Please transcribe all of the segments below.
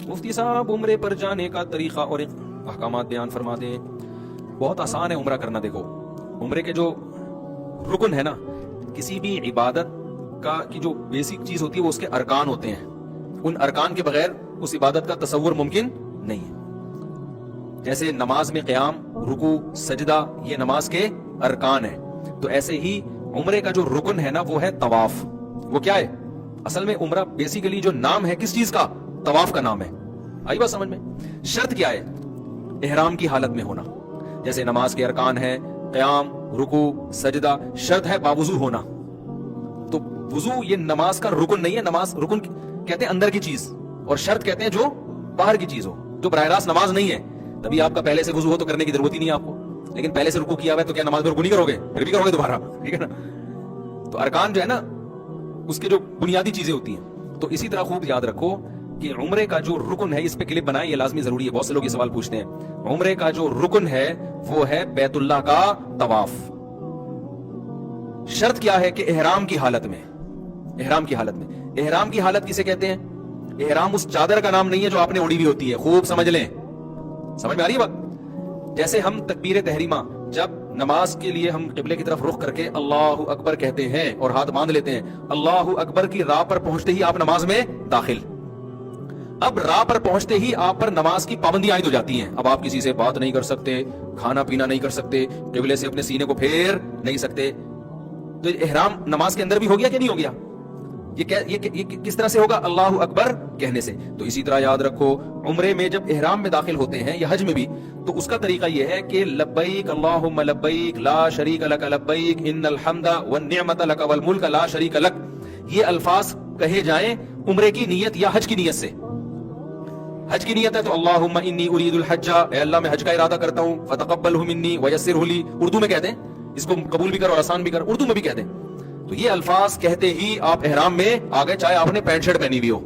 مفتی صاحب عمرے پر جانے کا طریقہ اور احکامات بیان فرما دیں. بہت آسان ہے عمرہ کرنا. دیکھو عمرے کے جو رکن ہے نا، کسی بھی عبادت کا کی جو بیسک چیز ہوتی ہے وہ اس کے ارکان ہوتے ہیں. ان ارکان کے بغیر اس عبادت کا تصور ممکن نہیں ہے. جیسے نماز میں قیام، رکوع، سجدہ، یہ نماز کے ارکان ہیں، تو ایسے ہی عمرے کا جو رکن ہے نا وہ ہے طواف. وہ کیا ہے؟ اصل میں عمرہ بیسیکلی جو نام ہے کس چیز کا؟ طواف کا نام ہے. آئی بات سمجھ میں؟ شرط کیا ہے؟ احرام کی حالت میں ہونا. جیسے نماز کے ارکان ہے قیام، رکوع، سجدہ، شرط ہے باوضو ہونا. تو وضو یہ نماز کا رکن نہیں ہے. نماز رکن کہتے ہیں اندر کی چیز، اور شرط کہتے ہیں جو باہر کی چیز ہو، جو براہ راست نماز نہیں ہے. تبھی آپ کا پہلے سے وضو ہو تو کرنے کی ضرورت ہی نہیں ہے آپ کو. لیکن پہلے سے رکوع کیا ہوا ہے تو کیا نماز میں رکوع نہیں کرو گے؟ پھر بھی کرو گے دوبارہ، ٹھیک ہے نا. تو ارکان جو ہے نا اس کے جو بنیادی چیزیں ہوتی ہیں. تو اسی طرح خوب یاد رکھو کہ عمرے کا جو رکن ہے، اس پہ کلپ بنائیں، یہ لازمی ضروری ہے. بہت سے لوگ یہ سوال پوچھتے ہیں. عمرے کا جو رکن ہے وہ ہے بیت اللہ کا طواف. شرط کیا ہے کہ احرام کی حالت میں. احرام کی حالت میں. احرام کی حالت کسے کہتے ہیں؟ احرام اس چادر کا نام نہیں ہے جو آپ نے اوڑھی ہوئی ہوتی ہے. خوب سمجھ لیں. سمجھ میں آ رہی ہے بات؟ جیسے ہم تکبیر تحریمہ جب نماز کے لیے ہم قبلے کی طرف رخ کر کے اللہ اکبر کہتے ہیں اور ہاتھ باندھ لیتے ہیں، اللہ اکبر کی راہ پر پہنچتے ہی آپ نماز میں داخل. اب راہ پر پہنچتے ہی آپ پر نماز کی پابندیاں عائد ہو جاتی ہیں. اب آپ کسی سے بات نہیں کر سکتے، کھانا پینا نہیں کر سکتے، قبلے سے اپنے سینے کو پھیر نہیں سکتے. تو احرام نماز کے اندر بھی ہو گیا کہ نہیں ہو گیا؟ یہ کس طرح سے ہوگا؟ اللہ اکبر کہنے سے. تو اسی طرح یاد رکھو عمرے میں جب احرام میں داخل ہوتے ہیں یا حج میں بھی، تو اس کا طریقہ یہ ہے کہ لبیک اللہم لبیک لا شریک لک لبیک ان الحمد والنعمت لک والملک لا شریک لک. یہ الفاظ کہے جائیں عمرے کی نیت یا حج کی نیت سے. حج کی نیت ہے تو اللہم انی ارید الحج، اے اللہ میں حج کا ارادہ کرتا ہوں، فتقبلہ منی ویسرہ لی. اردو میں کہتے ہیں اس کو، قبول بھی کر اور آسان بھی کر، اردو میں بھی کہتے ہیں. تو یہ الفاظ کہتے ہی آپ احرام میں آ گئے، چاہے آپ نے پینٹ شرٹ پہنی ہوئی ہو،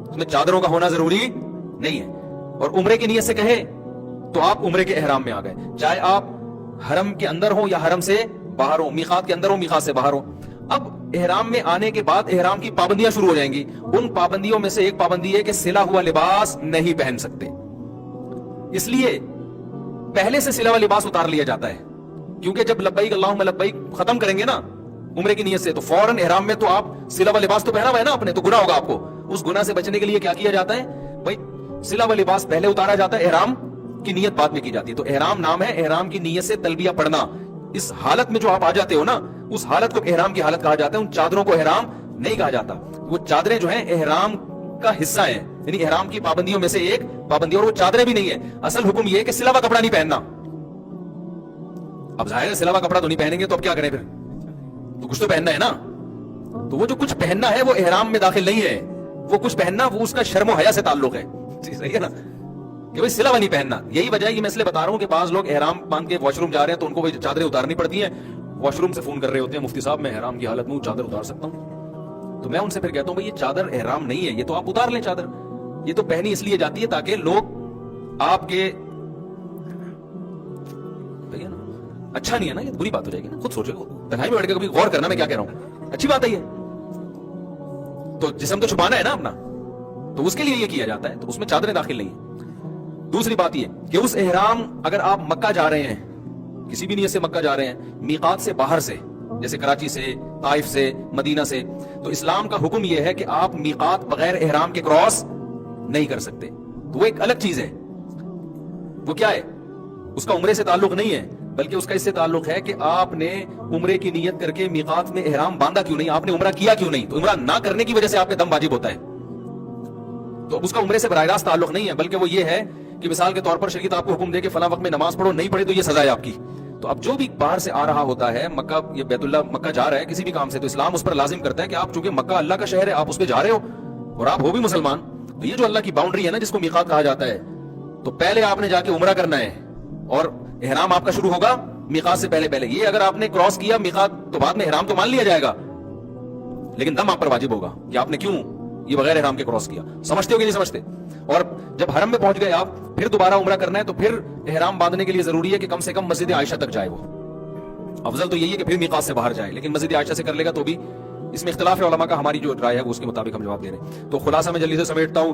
اس میں چادروں کا ہونا ضروری نہیں ہے. اور عمرے کی نیت سے کہے تو آپ عمرے کے احرام میں آ گئے، چاہے آپ حرم کے اندر ہو یا حرم سے باہر ہو، میقات کے اندر ہو میقات سے باہر ہو. اب احرام میں آنے کے بعد احرام کی پابندیاں شروع ہو جائیں گی. ان پابندیوں میں سے ایک پابندی ہے کہ سلا ہوا لباس نہیں پہن سکتے. اس لیے پہلے سے سلا ہوا لباس اتار لیا جاتا ہے، کیونکہ جب لبیک اللہم لبیک ختم کریں گے نا عمرے کی نیت سے، تو فوراً احرام میں تو آپ سلا ہوا لباس تو پہنا ہوا ہے نا اپنے، تو گناہ ہوگا آپ کو. اس گناہ سے بچنے کے لیے کیا کیا جاتا ہے بھائی؟ سلا ہوا لباس پہلے اتارا جاتا ہے، احرام کی نیت بعد میں کی جاتی ہے. تو احرام نام ہے، احرام کی نیت سے تلبیہ پڑھنا. اس حالت میں جو آپ آ جاتے ہو نا، اس حالت کو احرام کی حالت کہا جاتا ہے. ان چادروں کو احرام نہیں کہا جاتا. وہ چادریں جو ہیں احرام کا حصہ ہیں، یعنی احرام کی پابندیوں میں سے ایک پابندی. اور وہ چادریں بھی نہیں ہے. اصل حکم یہ ہے کہ سلا ہوا کپڑا نہیں پہننا. اب ظاہر ہے سلا ہوا کپڑا تو نہیں پہنیں گے تو اب کیا کریں؟ پھر تو کچھ تو پہننا ہے نا. تو وہ جو کچھ پہننا ہے وہ احرام میں داخل نہیں ہے. وہ کچھ پہننا وہ اس کا شرم و حیا سے تعلق ہے. صحیح ہے نا کہ بھائی سلا ہوا نہیں پہننا. یہی وجہ ہے کہ میں اس لیے بتا رہا ہوں کہ بعض لوگ احرام باندھ کے واش روم جا رہے ہیں تو ان کو وہی چادریں اتارنی پڑتی ہیں. واش روم سے فون کر رہے ہوتے ہیں مفتی صاحب میں احرام کی حالت میں چادر اتار سکتا ہوں؟ تو میں ان سے پھر کہتا ہوں بھائی یہ چادر احرام نہیں ہے، یہ تو آپ اتار لیں چادر. یہ تو پہنی اس لیے جاتی ہے تاکہ لوگ آپ کے، اچھا نہیں ہے نا، یہ بری بات ہو جائے گی نا. خود سوچے تنہائی میں بیٹھ کے کبھی غور کرنا میں کیا کہہ رہا ہوں. اچھی بات ہے یہ. تو جسم تو چھپانا ہے نا اپنا، تو اس کے لیے یہ کیا جاتا ہے. تو اس میں چادریں داخل نہیں ہیں. دوسری بات یہ کہ اس احرام اگر آپ مکہ جا رہے ہیں، کسی بھی نیت سے مکہ جا رہے ہیں، میقات سے باہر سے، جیسے کراچی سے، طائف سے، مدینہ سے، تو اسلام کا حکم یہ ہے کہ آپ میقات بغیر احرام کے کراس نہیں کر سکتے. تو وہ ایک الگ چیز ہے. وہ کیا ہے؟ اس کا عمرے سے تعلق نہیں ہے، بلکہ اس کا اس سے تعلق ہے کہ آپ نے عمرے کی نیت کر کے میقات میں احرام باندھا کیوں نہیں، آپ نے عمرہ کیا کیوں نہیں. تو عمرہ نہ کرنے کی وجہ سے آپ پہ دم واجب ہوتا ہے. تو اس کا عمرے سے براہ راست تعلق نہیں ہے، بلکہ وہ یہ ہے کہ مثال کے طور پر شریعت آپ کو حکم دے کہ فلاں وقت میں نماز پڑھو، نہیں پڑھے تو یہ سزا ہے آپ کی. تو اب جو بھی باہر سے آ رہا ہوتا ہے مکہ، یہ بیت اللہ مکہ جا رہا ہے کسی بھی کام سے، تو اسلام اس پر لازم کرتا ہے کہ آپ چونکہ مکہ اللہ کا شہر ہے، آپ اس پہ جا رہے ہو اور آپ ہو بھی مسلمان، تو یہ جو اللہ کی باؤنڈری ہے نا جس کو میقات کہا جاتا ہے، تو پہلے آپ نے جا کے عمرہ کرنا ہے اور احرام آپ کا شروع ہوگا میقات سے پہلے. یہ اگر آپ نے کراس کیا میقات تو بعد میں احرام تو مان لیا جائے گا، لیکن دم آپ پر واجب ہوگا کہ آپ نے کیوں یہ بغیر احرام کے کراس کیا. سمجھتے ہو کہ نہیں سمجھتے؟ اور جب حرم میں پہنچ گئے آپ، پھر دوبارہ عمرہ کرنا ہے تو پھر احرام باندھنے کے لیے ضروری ہے کہ کم سے کم مسجد عائشہ تک جائے. وہ افضل تو یہی ہے کہ پھر میقات سے باہر جائے، لیکن مسجد عائشہ سے کر لے گا تو بھی اس میں اختلاف ہے علماء کا. ہماری جو رائے ہے وہ اس کے مطابق ہم جواب دے رہے ہیں. تو خلاصہ میں جلدی سے سمیٹتا ہوں.